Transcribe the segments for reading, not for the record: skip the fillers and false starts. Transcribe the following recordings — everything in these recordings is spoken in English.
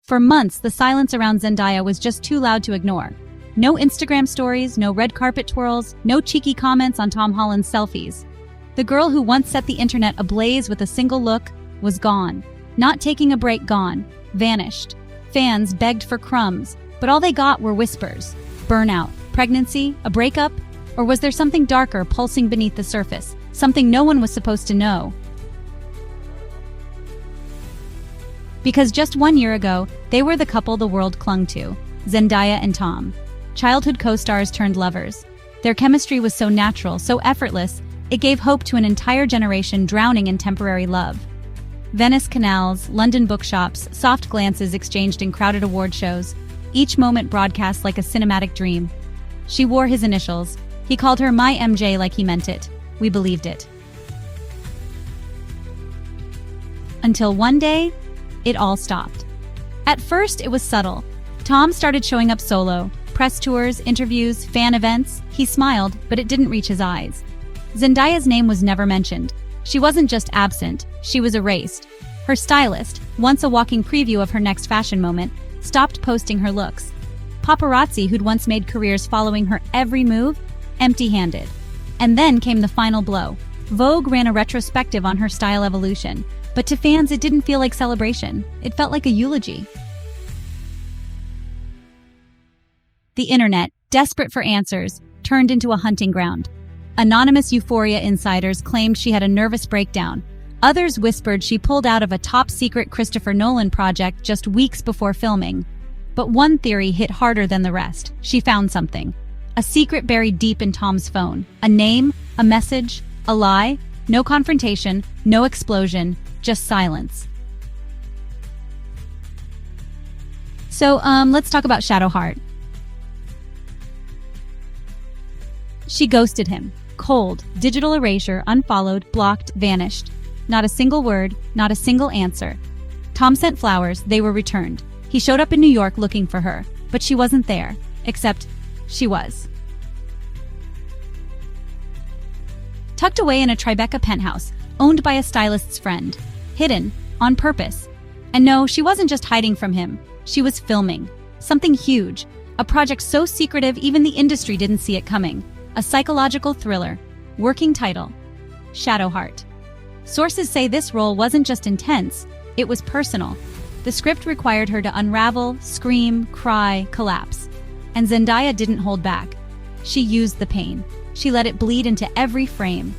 For months, the silence around Zendaya was just too loud to ignore. No Instagram stories, no red carpet twirls, no cheeky comments on Tom Holland's selfies. The girl who once set the internet ablaze with a single look was gone. Not taking a break, gone. Vanished. Fans begged for crumbs, but all they got were whispers. Burnout, pregnancy, a breakup? Or was there something darker pulsing beneath the surface? Something no one was supposed to know? Because just 1 year ago, they were the couple the world clung to, Zendaya and Tom. Childhood co-stars turned lovers. Their chemistry was so natural, so effortless, it gave hope to an entire generation drowning in temporary love. Venice canals, London bookshops, soft glances exchanged in crowded award shows, each moment broadcast like a cinematic dream. She wore his initials. He called her My MJ like he meant it. We believed it. Until one day, it all stopped. At first, it was subtle. Tom started showing up solo. Press tours, interviews, fan events. He smiled, but it didn't reach his eyes. Zendaya's name was never mentioned. She wasn't just absent, she was erased. Her stylist, once a walking preview of her next fashion moment, stopped posting her looks. Paparazzi, who'd once made careers following her every move, empty-handed. And then came the final blow. Vogue ran a retrospective on her style evolution, but to fans it didn't feel like celebration. It felt like a eulogy. The internet, desperate for answers, turned into a hunting ground. Anonymous Euphoria insiders claimed she had a nervous breakdown. Others whispered she pulled out of a top-secret Christopher Nolan project just weeks before filming. But one theory hit harder than the rest. She found something. A secret buried deep in Tom's phone. A name, a message, a lie. No confrontation, no explosion, just silence. So, let's talk about Shadowheart. She ghosted him. Cold, digital erasure, unfollowed, blocked, vanished. Not a single word, not a single answer. Tom sent flowers, they were returned. He showed up in New York looking for her, but she wasn't there. Except, she was. Tucked away in a Tribeca penthouse, owned by a stylist's friend. Hidden, on purpose. And no, she wasn't just hiding from him. She was filming. Something huge. A project so secretive even the industry didn't see it coming. A psychological thriller. Working title: Shadowheart. Sources say this role wasn't just intense, it was personal. The script required her to unravel, scream, cry, collapse. And Zendaya didn't hold back. She used the pain. She let it bleed into every frame.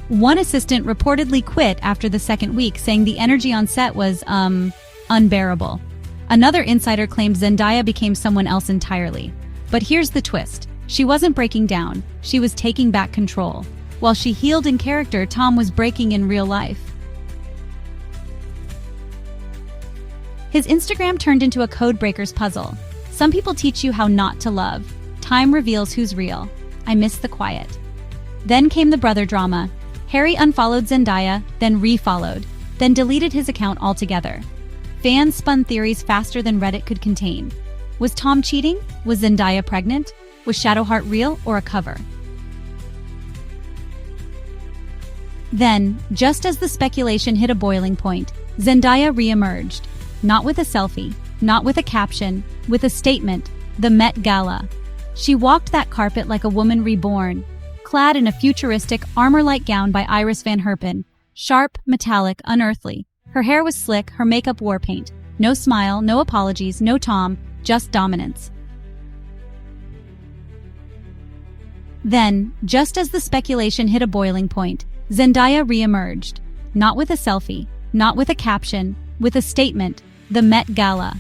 One assistant reportedly quit after the second week, saying the energy on set was, unbearable. Another insider claimed Zendaya became someone else entirely. But here's the twist. She wasn't breaking down. She was taking back control. While she healed in character, Tom was breaking in real life. His Instagram turned into a codebreaker's puzzle. Some people teach you how not to love. Time reveals who's real. I miss the quiet. Then came the brother drama. Harry unfollowed Zendaya, then refollowed, then deleted his account altogether. Fans spun theories faster than Reddit could contain. Was Tom cheating? Was Zendaya pregnant? Was Shadowheart real or a cover? Then, just as the speculation hit a boiling point, Zendaya re-emerged. Not with a selfie, not with a caption, with a statement: the Met Gala. She walked that carpet like a woman reborn, clad in a futuristic, armor-like gown by Iris Van Herpen, sharp, metallic, unearthly. Her hair was slick, her makeup war paint. No smile, no apologies, no Tom, just dominance. Then, just as the speculation hit a boiling point, Zendaya re-emerged. Not with a selfie, not with a caption, with a statement: the Met Gala.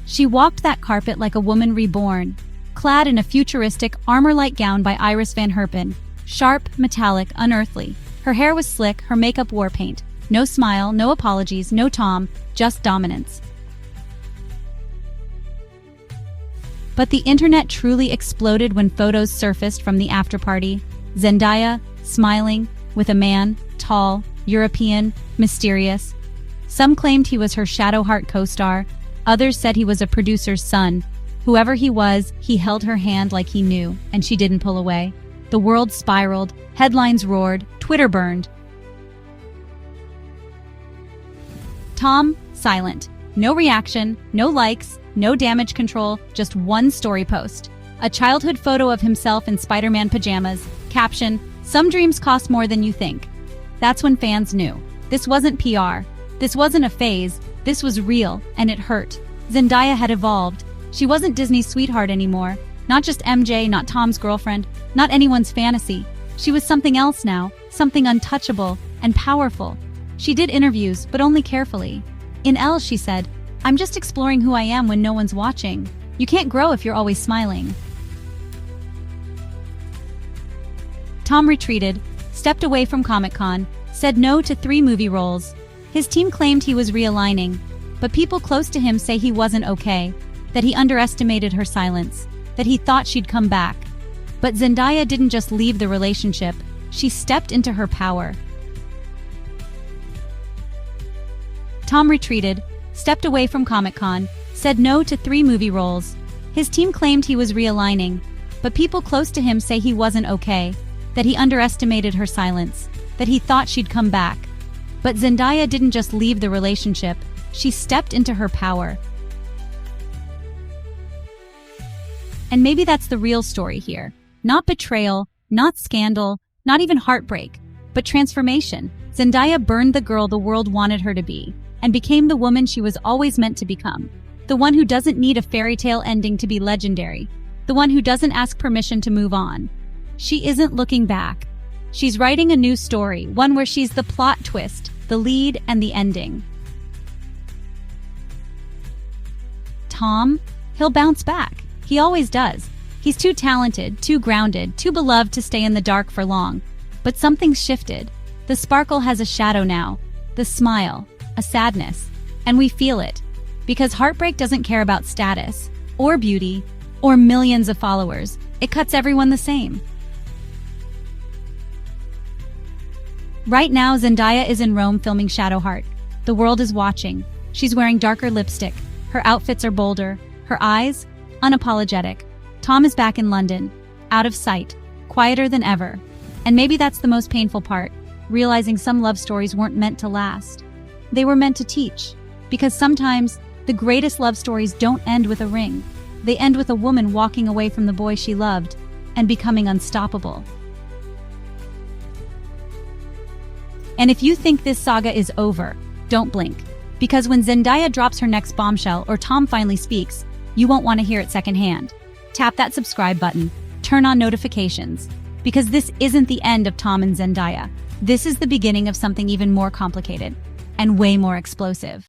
She walked that carpet like a woman reborn, clad in a futuristic, armor-like gown by Iris Van Herpen, sharp, metallic, unearthly. Her hair was slick, her makeup war paint. No smile, no apologies, no Tom, just dominance. But the internet truly exploded when photos surfaced from the after-party. Zendaya, smiling, with a man, tall, European, mysterious. Some claimed he was her Shadowheart co-star. Others said he was a producer's son. Whoever he was, he held her hand like he knew, and she didn't pull away. The world spiraled, headlines roared, Twitter burned. Tom, silent. No reaction, no likes, no damage control, just one story post. A childhood photo of himself in Spider-Man pajamas. Caption, "Some dreams cost more than you think." That's when fans knew. This wasn't PR. This wasn't a phase. This was real, and it hurt. Zendaya had evolved. She wasn't Disney's sweetheart anymore. Not just MJ, not Tom's girlfriend, not anyone's fantasy. She was something else now, something untouchable and powerful. She did interviews, but only carefully. In Elle, she said, "I'm just exploring who I am when no one's watching. You can't grow if you're always smiling." Tom retreated, stepped away from Comic-Con, said no to 3 movie roles. His team claimed he was realigning, but people close to him say he wasn't okay, that he underestimated her silence, that he thought she'd come back. But Zendaya didn't just leave the relationship, she stepped into her power. Tom retreated, stepped away from Comic-Con, said no to 3 movie roles. His team claimed he was realigning, but people close to him say he wasn't okay, that he underestimated her silence, that he thought she'd come back. But Zendaya didn't just leave the relationship, she stepped into her power. And maybe that's the real story here. Not betrayal, not scandal, not even heartbreak, but transformation. Zendaya burned the girl the world wanted her to be, and became the woman she was always meant to become. The one who doesn't need a fairy tale ending to be legendary. The one who doesn't ask permission to move on. She isn't looking back. She's writing a new story, one where she's the plot twist, the lead, and the ending. Tom, he'll bounce back. He always does. He's too talented, too grounded, too beloved to stay in the dark for long. But something's shifted. The sparkle has a shadow now. The smile, a sadness. And we feel it. Because heartbreak doesn't care about status, or beauty, or millions of followers. It cuts everyone the same. Right now, Zendaya is in Rome filming Shadowheart. The world is watching. She's wearing darker lipstick. Her outfits are bolder. Her eyes, unapologetic. Tom is back in London, out of sight, quieter than ever. And maybe that's the most painful part, realizing some love stories weren't meant to last. They were meant to teach. Because sometimes, the greatest love stories don't end with a ring. They end with a woman walking away from the boy she loved and becoming unstoppable. And if you think this saga is over, don't blink. Because when Zendaya drops her next bombshell or Tom finally speaks, you won't want to hear it secondhand. Tap that subscribe button, turn on notifications. Because this isn't the end of Tom and Zendaya. This is the beginning of something even more complicated and way more explosive.